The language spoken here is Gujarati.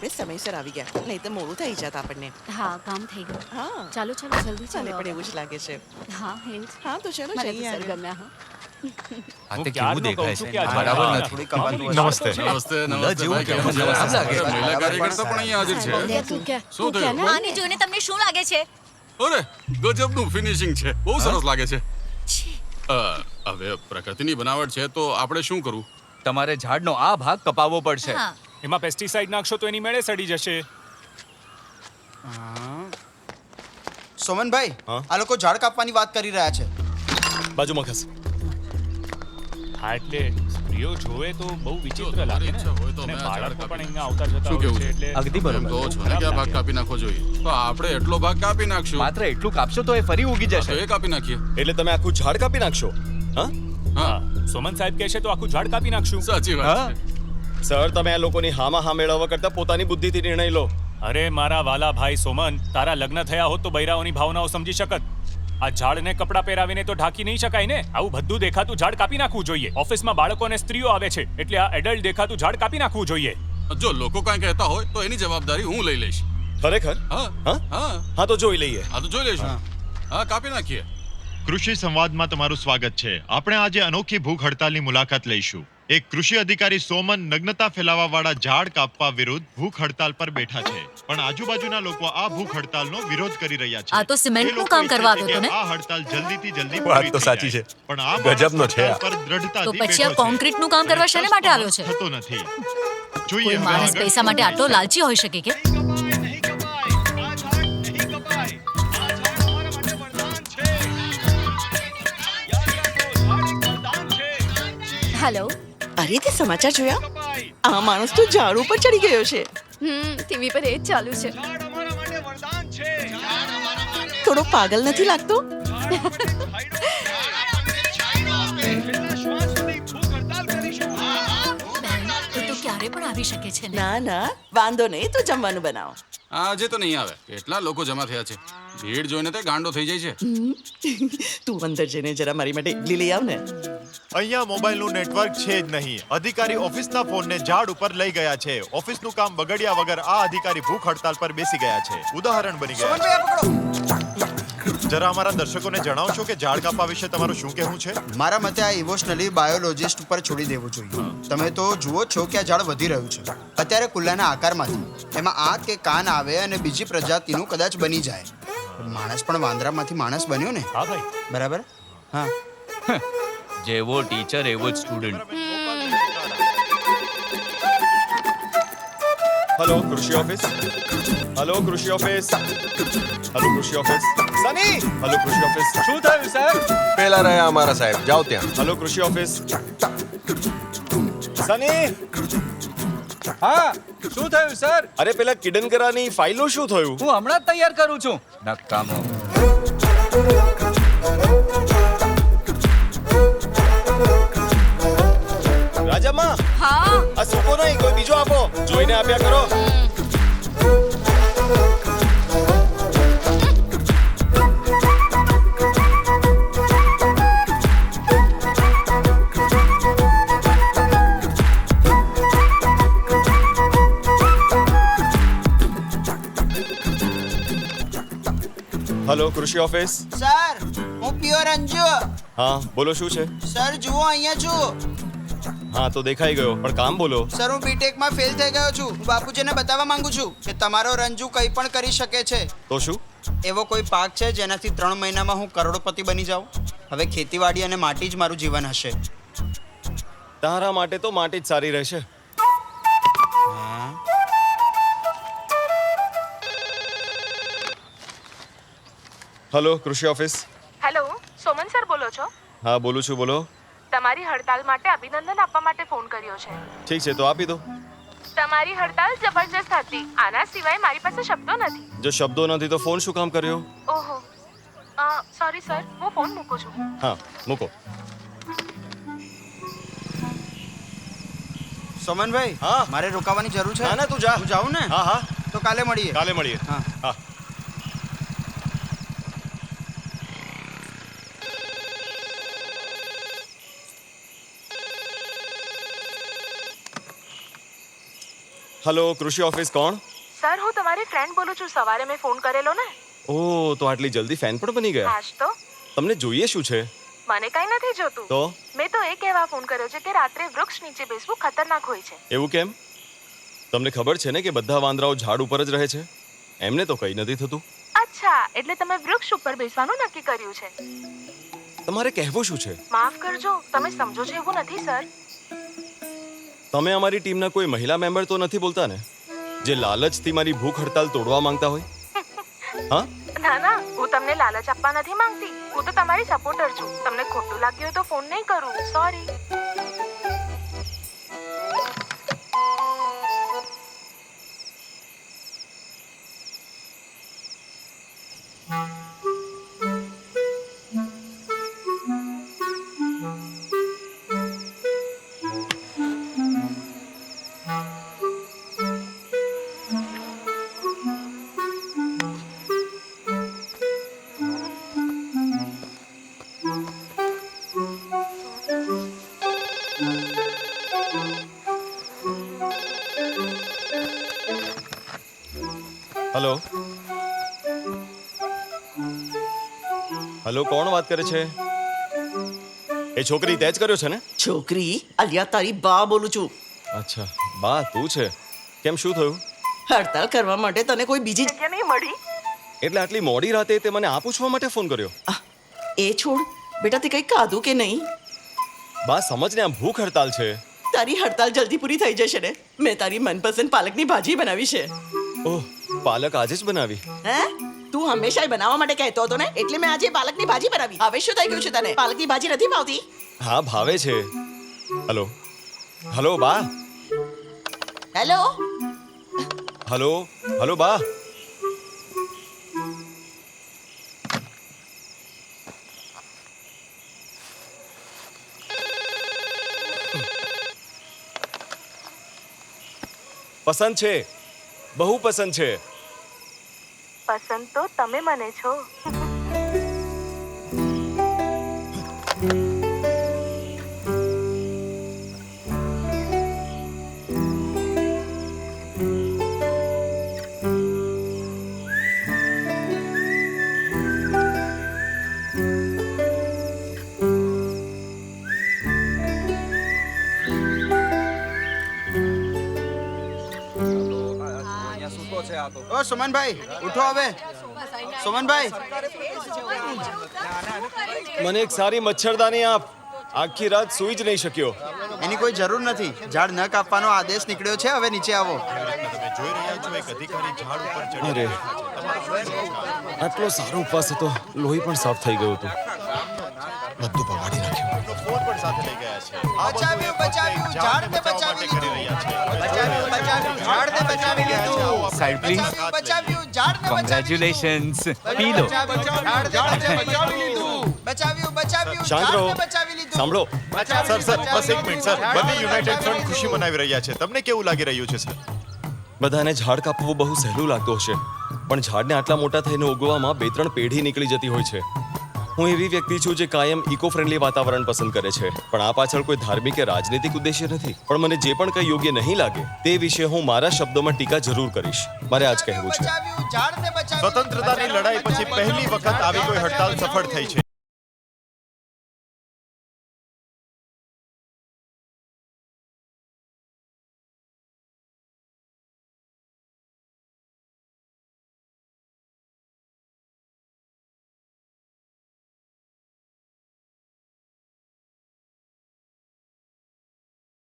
આપણે સમયસર આવી ગયા, નહીં તો મોડું થઈ જાત આપણને. હા કામ થઈ ગયું. હા ચાલો ચાલો જલ્દી ચાલે ચાલો પણ એવું જ લાગે છે. હા હેન્ડ હા તો ચલો મને જઈએ તો સર આગળ. ગમ્યા હા આ તે કેવું દેખાય છે બરાબર નથી. નમસ્તે નમસ્તે ઉલા જેવું ભાઈ, કેમ કેવું છે? ખરાબ લાગે છે. મહિલા કાર્યકર્તા પણ અહીંયા હાજર છે. લે તું કે શું તું કે થયું? ને આને જોઈને તમને શું લાગે છે? અરે ગજબનું ફિનિશિંગ છે, બહુ સરસ લાગે છે. હવે પ્રકૃતિની બનાવટ છે તો આપણે શું કરવું? તમારે ઝાડનો આ ભાગ કપાવવો પડશે. હા એમાં પેસ્ટિસાઇડ નાખશો તો એની મેળે સડી જશે. સોમનભાઈ, આ લોકો ઝાડ કાપવાની વાત કરી રહ્યા છે. બાજુમાં ખસ. હા એટલે સ્ત્રીઓ જોવે તો બહુ વિચિત્ર લાગે ને. ઈચ્છા હોય તો અને મેં આ ઝાડ બાળકો પણ કાપી અહીંયા આવતા જતા શું હોય કેવું છે છે? એટલે અગદી એમ બરોબર. કહો છો ને કે આ ભાગ કાપી નાખવો જોઈએ, તો આપણે એટલો ભાગ કાપી નાખશું. માત્ર એટલું કાપશો તો એ ફરી ઉગી તો જશે. એ કાપી નાખીએ. એટલે તમે આખું ઝાડ કાપી નાખશો? હા હા, સોમન સાહેબ કહે છે તો આખું ઝાડ કાપી નાખશું. સાચી વાત હા? છે. સર, તમે આ લોકોની હામાં હા મેળવવા કરતા પોતાની બુદ્ધિથી નિર્ણય લો. અરે મારા વાલા ભાઈ સોમન, તારા લગ્ન થયા હોત તો બૈરાઓની ભાવનાઓ સમજી શકત. આ ઝાડને કપડાં પહેરાવીને તો ઢાંકી નહીં શકાય ને. આવું બધું દેખાતું ઝાડ કાપી નાખવું જોઈએ. ઓફિસમાં બાળકો અને સ્ત્રીઓ આવે છે એટલે આ એડલ્ટ દેખાતું ઝાડ કાપી નાખવું જોઈએ. જો લોકો કાંઈ કહેતા હોય તો એની જવાબદારી હું લઈ લઈશ. ખરેખર? હા હા હા હા તો જોઈ લઈએ. આ તો જોઈ લઈશું. હા, કાપી નાખીએ. કૃષિ સંવાદમાં તમારું સ્વાગત છે. આપણે આજે અનોખી ભૂખ હડતાલની મુલાકાત લઈશું. એક કૃષિ અધિકારી સોમન નગ્નતા ફેલાવવાવાળા ઝાડ કાપવા વિરુદ્ધ ભૂખ હડતાલ પર બેઠા છે, પણ આજુબાજુના લોકો આ ભૂખ હડતાલનો વિરોધ કરી રહ્યા છે. આ તો સિમેન્ટનું એ લોકો કામ કરવા ઈચ્છે છે આવ્યો હતો ને? કે આ હડતાલ જલ્દીથી જલ્દી વાત પૂરી તો થઈ સાચી જાય. છે. પણ આ માણસ ગજબનો છે આ. હડતાલ પર દ્રઢતાથી તો પછી આ બેઠો છે. કોન્ક્રીટનું કામ કરવા શાને માટે આવ્યો છે? થતો નથી. કોઈ જોઈએ હવે માણસ આગળ પૈસા માટે આટલો લાલચી હોઈ શકે કે? હેલો અરે તે સમાચાર જોયા? આ માણસ તો ઝાડ ઉપર ચડી ગયો છે. ટીવી પર એ જ ચાલુ છે. થોડો પાગલ નથી લાગતો? એ તો ક્યારે પણ આવી શકે છે ને. ના ના વાંધો નહીં, તું જમવાનું બનાવો. આજે તો નહીં આવે. કેટલા લોકો જમા થયા છે. ભીડ જોઈને તે ગાંડો થઈ જાય છે. તું અંદર જઈને જરા મારી માટે ઇડલી લઈ આવ ને. અહીંયા મોબાઈલનું નેટવર્ક છે જ નહીં. અધિકારી ઓફિસના ફોનને ઝાડ ઉપર લઈ ગયા છે. ઓફિસનું કામ બગડ્યા વગર આ અધિકારી ભૂખ હડતાલ પર બેસી ગયા છે. ઉદાહરણ બની ગયા છે. સોમનભાઈ, આ પકડો. જરા અમારા દર્શકોને જણાવશો કે ઝાડ કાપવા વિશે તમારું શું કહેવું છે? મારા મતે આ ઇમોશનલી બાયોલોજિસ્ટ ઉપર છોડી દેવું જોઈએ. તમે તો જુઓ છો કે આ ઝાડ વધી રહ્યું છે. અત્યારે કુલ્લાના આકારમાંથી એમાં આંખ કે કાન આવે અને બીજી પ્રજાતિનું કદાચ બની જાય. માણસ પણ વાંદરામાંથી માણસ બન્યો ને. હા ભાઈ. બરાબર? હા. જેવો ટીચર એવો જ સ્ટુડન્ટ. હલો કૃષિ ઓફિસ. હલો કૃષિ ઓફિસ. હલો કૃષિ ઓફિસ. સની. હલો કૃષિ ઓફિસ. શું થયું સર? પેલા રહ્યા અમારા સાહેબ, જાઓ ત્યાં. હલો કૃષિ ઓફિસ. સની. હા શું થયું સર? અરે પેલા કિડનકરાની ફાઇલનું શું થયું? હું હમણાં જ તૈયાર કરું છું. નકામો. રાજામાં હા આ સૂકો નહીં, કોઈ બીજો આપો. જોઈને આપ્યા કરો. હલો કૃષિ ઓફિસ. સર, હું પ્યોર અંજુ. હા બોલો, શું છે? સર જુઓ, અહીંયા છું. હા તો દેખાઈ ગયો, પણ કામ બોલો. સર, હું બીટેકમાં ફેલ થઈ ગયો છું. હું બાપુજીને બતાવવા માંગુ છું કે તમારો રંજુ કંઈ પણ કરી શકે છે. તો શું? એવો કોઈ પાક છે જેનાથી 3 મહિનામાં હું કરોડપતિ બની જાઉં? હવે ખેતીવાડી અને માટી જ મારું જીવન હશે. તારા માટે તો માટી જ સારી રહેશે. હલો કૃષિ ઓફિસ. હેલો, સોમન સર બોલો છો? હા બોલું છું, બોલો. તમારી હડતાલ માટે અભિનંદન આપવા માટે ફોન કર્યો છે. ઠીક છે તો આપી દો. તમારી હડતાલ જબરજસ્ત હતી. આના સિવાય મારી પાસે શબ્દો નથી. જો શબ્દો નથી તો ફોન શું કામ કર્યો? ઓહો, સોરી સર, હું ફોન મૂકું છું. હા મૂકો. સોમનભાઈ, હા? મારે રોકાવાની જરૂર છે? ના ના તું જા. હું જાઉં ને? હા હા તો કાલે મળીએ. કાલે મળીએ. હા. હા. હલો કૃષિ ઓફિસ કોણ? સર હું તમારી ફ્રેન્ડ બોલું છું. સવારે મેં ફોન કરેલો ને. ઓહ, તો આટલી જલ્દી ફેન પણ બની ગયા? આજ તો તમને જોઈએ શું છે? મને કઈ નથી જોતું. તો મેં તો એ કહેવા ફોન કર્યો છે કે રાત્રે વૃક્ષ નીચે બેસવું ખતરનાક હોય છે. એવું કેમ? તમને ખબર છે ને કે બધા વાંદરાઓ ઝાડ ઉપર જ રહે છે? એમને તો કંઈ નથી થતું. અચ્છા, એટલે તમે વૃક્ષ ઉપર બેસવાનું નક્કી કર્યું છે. તમારે કહેવું શું છે? માફ કરજો, તમે સમજો છો એવું નથી સર. તમે અમારી ટીમના કોઈ મહિલા મેમ્બર તો નથી બોલતા ને, જે લાલચથી મારી ભૂખ હડતાલ તોડવા માંગતા હોય? હા, ના ના, હું તમને લાલચ આપવા નથી માંગતી. હું તો તમારી સપોર્ટર છું. તમને ખોટું લાગ્યું હોય તો ફોન નહીં કરું. સોરી. હલો હલો, કોણ વાત કરે છે? એ છોકરી તે જ કર્યો છે ને? છોકરી અલિયા તારી બા બોલું છું. અચ્છા, બા તું છે. કેમ, શું થયું? હડતાલ કરવા માટે તને કોઈ બીજી જગ્યા નહીં મળી. એટલે આટલી મોડી રાતે તે મને આ પૂછવા માટે ફોન કર્યો? એ છોડ બેટા, તે કંઈ ખાધું કે નહીં? બા સમજ ને, આ ભૂખ હડતાલ છે. તારી હડતાલ જલ્દી પૂરી થઈ જશે ને. મેં તારી મનપસંદ પાલકની ભાજી બનાવી છે. ઓહ, પાલક આજે જ બનાવી? હે, તું હંમેશા બનાવવા માટે કહેતો હતો ને, એટલે મેં આજે પાલકની ભાજી બનાવી. હવે શું થઈ ગયું છે તને? પાલકની ભાજી નથી ભાવતી? હા, ભાવે છે. હલો હલો બા. હેલો હલો હલો બા. પસંદ છે, બહુ પસંદ છે. પસંદ તો તમે મને છો. ઓ સુમનભાઈ, ઉઠો હવે. સુમનભાઈ, મને એક સારી મચ્છરદાની આપ. આખી રાત સૂઈ જ નહીં શક્યો. એની કોઈ જરૂર નથી. ઝાડ ન કાપવાનો આદેશ નીકળ્યો છે. હવે નીચે આવો. તમે જોઈ રહ્યા છો એક અધિકારી ઝાડ ઉપર ચડી અરે, આટલો સારો ઉપવાસ હતો, લોહી પણ સાફ થઈ ગયું હતું. બધું બગાડી નાખ્યું. ફોન પણ સાથે લઈ ગયા છે. બચાવ્યું, બચાવ્યું, ઝાડને બચાવી કરી લીધું. રહ્યા છે. બચાવ્યું, બચાવ્યું, ઝાડને બચાવી લીધું. Side please. બચાવ્યું, બચાવ્યું, ઝાડને બચાવી કોંગ્રેચ્યુલેશન્સ. લીધું. પી લો. ઝાડને બચાવી લીધું. બચાવ્યું, બચાવ્યું, શાંત રહો. ઝાડને બચાવી લીધું. સાંભળો, સર સર બસ એક મિનિટ સર. બંને યુનાઇટેડ ફ્રન્ટ ખુશી મનાવી રહ્યા છે. તમને કેવું લાગી રહ્યું છે સર? બધાને ઝાડ કાપવું બહુ સહેલું લાગતું હશે, પણ ઝાડને આટલા મોટા થઈને ઉગવામાં 2-3 પેઢી નીકળી જતી હોય છે. હું એવી વ્યક્તિ છું જે કાયમ ઇકો ફ્રેન્ડલી વાતાવરણ પસંદ કરે છે, પણ આ પાછળ કોઈ ધાર્મિક કે રાજનીતિક ઉદ્દેશ્ય નથી. પણ મને જે પણ કંઈ યોગ્ય નહીં લાગે તે વિશે હું મારા શબ્દોમાં ટીકા જરૂર કરીશ. મારે આજ કહેવું છે. બચાવ્યું, ઝાડને બચાવી લીધું. સ્વતંત્રતાની લડાઈ પછી પહેલી વખત આવી કોઈ હડતાલ સફળ થઈ છે.